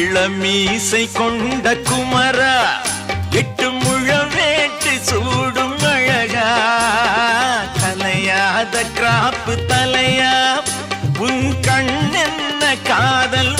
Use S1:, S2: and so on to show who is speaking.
S1: இளமீசை கொண்ட குமரா, 8 முழம் வேட்டு சூடும் அழகா, கலையாத கிராப்பு தலையா, உன் கண்ணென்ன காதல்